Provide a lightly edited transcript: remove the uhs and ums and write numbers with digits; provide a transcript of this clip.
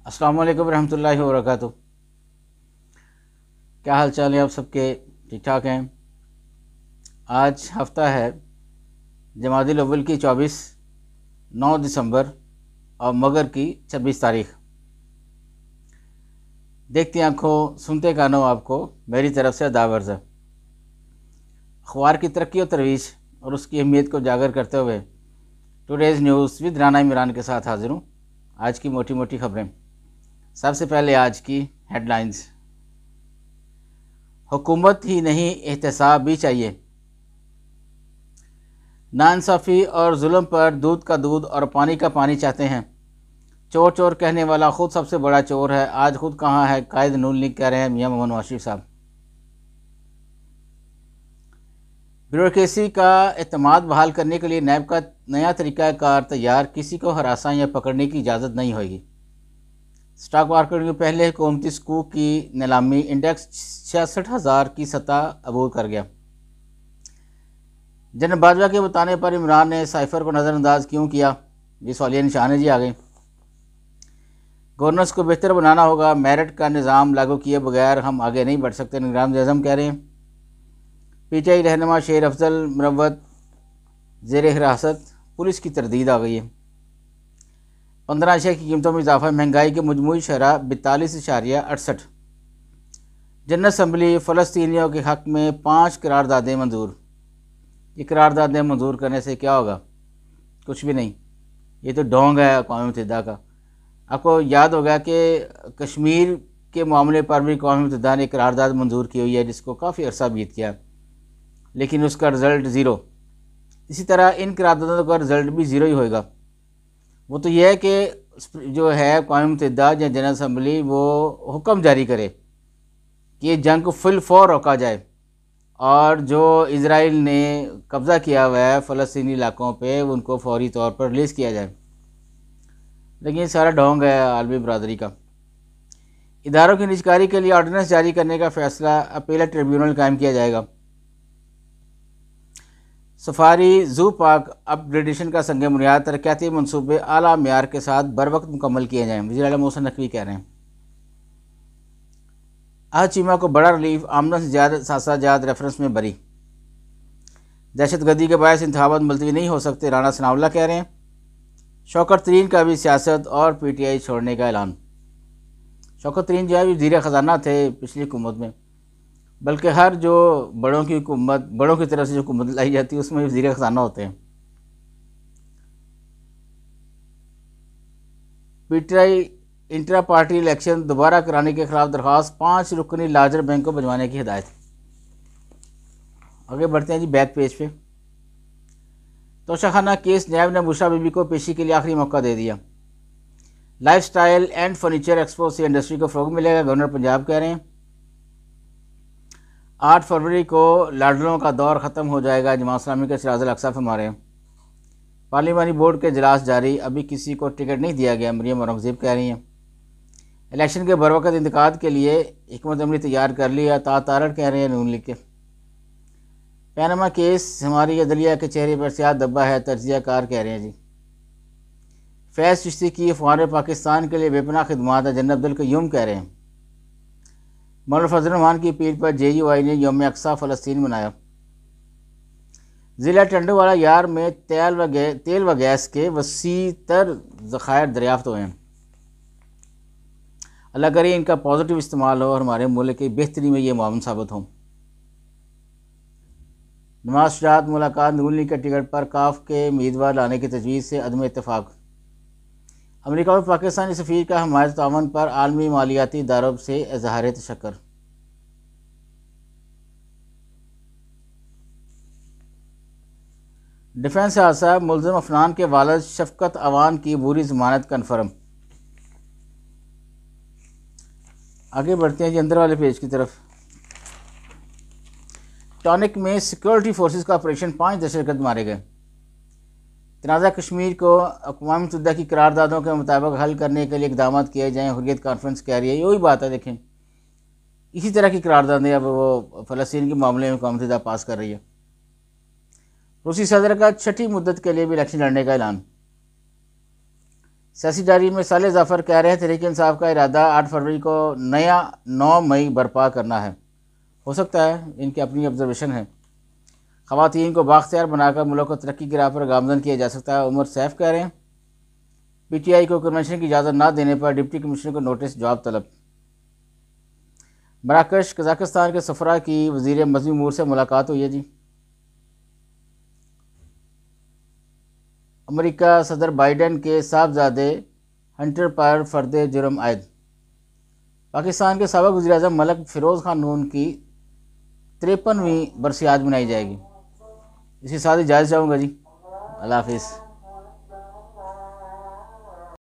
अस्सलाम वालेकुम रहमतुल्लाहि व बरकातुहू। क्या हाल चाल है आप सबके? ठीक ठाक हैं। आज हफ्ता है जमादिल अव्वल की 24, 9 दिसंबर और मगर की 26 तारीख। देखती आंखों सुनते कानों आपको मेरी तरफ से अदाब अर्ज़। अखबार की तरक्की और तरवीज और उसकी अहमियत को उजागर करते हुए today's news with Rana Imran के साथ हाजिर हूँ। आज की मोटी मोटी खबरें। सबसे पहले आज की हेडलाइंस। हुकूमत ही नहीं एहतसाब भी चाहिए। नाइंसाफ़ी और जुल्म पर दूध का दूध और पानी का पानी चाहते हैं। चोर चोर कहने वाला खुद सबसे बड़ा चोर है। आज खुद कहाँ है कायद नून लीग, कह रहे हैं मियां मोहम्मद नवाज शरीफ साहब। ब्यूरोक्रेसी का एतमाद बहाल करने के लिए नैब का नया तरीक़ाकार तैयार। किसी को हरासा या पकड़ने की इजाज़त नहीं होगी। स्टॉक मार्केट में पहले हुकूमती सकूक की नीलामी, इंडेक्स 66,000 की सतह अबूर कर गया। जनरल बाजवा के बताने पर इमरान ने साइफर को नज़रअंदाज क्यों किया, ये सवालिया निशान है जी। आ गए। गवर्नेंस को बेहतर बनाना होगा, मेरिट का निज़ाम लागू किए बगैर हम आगे नहीं बढ़ सकते, निज़ाम आज़म कह रहे हैं। पीटीआई रहनुमा शेर अफजल मुरव्वत ज़ेर हिरासत, पुलिस की तरदीद आ गई है। 15 अशिया की कीमतों में इजाफा, महंगाई की मजमूई शरह 42.68। जनरल असम्बली फ़लस्तीनियों के हक़ में 5 करारदादें मंजूर। ये करारदादें मंजूर करने से क्या होगा? कुछ भी नहीं। ये तो ढोंग है अक़वाम मुत्तहिदा का। आपको याद होगा कि कश्मीर के मामले पर भी अक़वाम मुत्तहिदा ने करारदाद मंजूर की हुई है, जिसको काफ़ी अरसा बीत गया, लेकिन उसका रिज़ल्ट ज़ीरो। इसी तरह इन करारदादों का रिज़ल्ट भी ज़ीरो ही होगा। वो तो यह है कि जो है अक़वाम मुत्तहिदा या जनरल असम्बली वो हुक्म जारी करे कि ये जंग को फिल फौर रोका जाए और जो इज़राइल ने कब्ज़ा किया हुआ है फ़लस्तीनी इलाकों पे उनको फौरी तौर पर रिलीज़ किया जाए। लेकिन ये सारा ढोंग है आलमी बरादरी का। इदारों की निजकारी के लिए ऑर्डिनेंस जारी करने का फैसला, अपीलेट ट्रिब्यूनल कायम किया जाएगा। सफारी जू पार्क अपग्रेडेशन का संग बुनियाद, तरक्याती मनसूबे आला म्यार के साथ बर वक्त मुकम्मल किए जाएँ, वज़ीर आला मोहसिन नकवी कह रहे हैं। आज चीमा को बड़ा रिलीफ, आमदन से ज़्यादा सासाजात रेफरेंस में बरी। दहशतगर्दी के बायस इंतखाबात मुलतवी नहीं हो सकते, राना सनाउल्लाह कह रहे हैं। शौकत तरीन का भी सियासत और पीटीआई छोड़ने का ऐलान। शौकत तरीन जो है वज़ीर ख़जाना थे पिछली हुकूमत में, बल्कि हर जो बड़ों की हुकूमत, बड़ों की तरफ से जो हुकूमत लाई जाती है उसमें वज़ीर ख़जाना होते हैं। पीटीआई इंट्रा पार्टी इलेक्शन दोबारा कराने के खिलाफ दरख्वास्त, 5 रुकनी लार्जर बैंक को भिजवाने की हिदायत। आगे बढ़ते हैं जी बैक पेज पे। तोशाखाना केस, नैब ने बुशरा बीबी को पेशी के लिए आखिरी मौका दे दिया। लाइफस्टाइल एंड फर्नीचर एक्सपो से इंडस्ट्री को फ़रोग़ मिलेगा, गवर्नर पंजाब कह रहे हैं। 8 फरवरी को लाडलों का दौर ख़त्म हो जाएगा, जमात इस्लामी के सिराजुल अक़सा फरमा रहे हैं। पार्लिमानी बोर्ड के इजलास जारी, अभी किसी को टिकट नहीं दिया गया, मरियम औरंगज़ेब कह रही हैं। इलेक्शन के बरवक़्त इंतकाद के लिए हिकमत अमली तैयार कर लिया, तारड़ कह रहे हैं नून लीग के। पैनमा केस, हमारी अदलिया के चेहरे पर स्याह धब्बा है, तजिया कार कह रहे हैं जी। फैज़ चिश्ती की अफ़वान पाकिस्तान के लिए बेपनाह खिदमात है, जनरल अब्दुल क़य्यूम कह रहे हैं। मौलाना फजल रहमान की अपील पर JUI ने यौम अक़सा फ़लस्तीन मनाया। ज़िला टंडोवाला यार में तेल व गैस के वसी तर ज़खायर दरियाफ्त हुए हैं। अल्लाह करे इनका पॉजिटिव इस्तेमाल हो और हमारे मुल्क की बेहतरी में ये मामून साबित हो। नवाज शरीफ मुलाकात, नून लीग के टिकट पर काफ के उम्मीदवार लाने की तजवीज़ से अदम इत्तेफाक। अमेरिका में पाकिस्तानी सफ़ीर का हमायत तावन पर आलमी मालियाती इदारों से इज़हार तशक्कुर। डिफेंस हादसा, मुल्ज़िम अफनान के वालिद शफ़क़त अवान की बुरी ज़मानत कन्फर्म। आगे बढ़ते हैं जी अंदर वाले पेज की तरफ। टॉनिक में सिक्योरिटी फोर्सेस का ऑपरेशन, 5 दहशतगर्द मारे गए। तनाज़ा कश्मीर को अक़वाम मुत्तहिदा की करारदादों के मुताबिक हल करने के लिए इक़दाम किए जाएँ, हुर्रियत कॉन्फ्रेंस कह रही है। वही बात है, देखें इसी तरह की करारदादें अब वो फ़लस्तीन के मामले में अक़वाम मुत्तहिदा पास कर रही है। रूसी सदर का 6ठी मुद्दत के लिए भी इलेक्शन लड़ने का ऐलान। सियासी डायरी में साले जाफ़र कह रहे हैं तहरीक इंसाफ का इरादा 8 फरवरी को नया 9 मई बर्पा करना है। हो सकता है, इनकी अपनी ऑब्जर्वेशन है। ख़वातीन को बाख्तियार बनाकर मुल्क को तरक्की की राह पर गामजन किया जा सकता है, उमर सैफ कह रहे हैं। PTI को कन्वेंशन की इजाज़त ना देने पर डिप्टी कमिश्नर को नोटिस जवाब तलब। मराकश कज़ाकिस्तान के सफरा की वज़ीर मज़हबी उमूर से मुलाकात हुई है जी। अमेरिका सदर बाइडन के साहबजादे हंटर पर फ़र्द जुर्म आयद। पाकिस्तान के साबिक़ वज़ीर-ए-आज़म मलिक फ़िरोज़ खान नून की 53वीं बरसी आज मनाई जाएगी। इसके साथ ही जायज़ जाऊँगा जी। अल्लाह हाफ़िज़।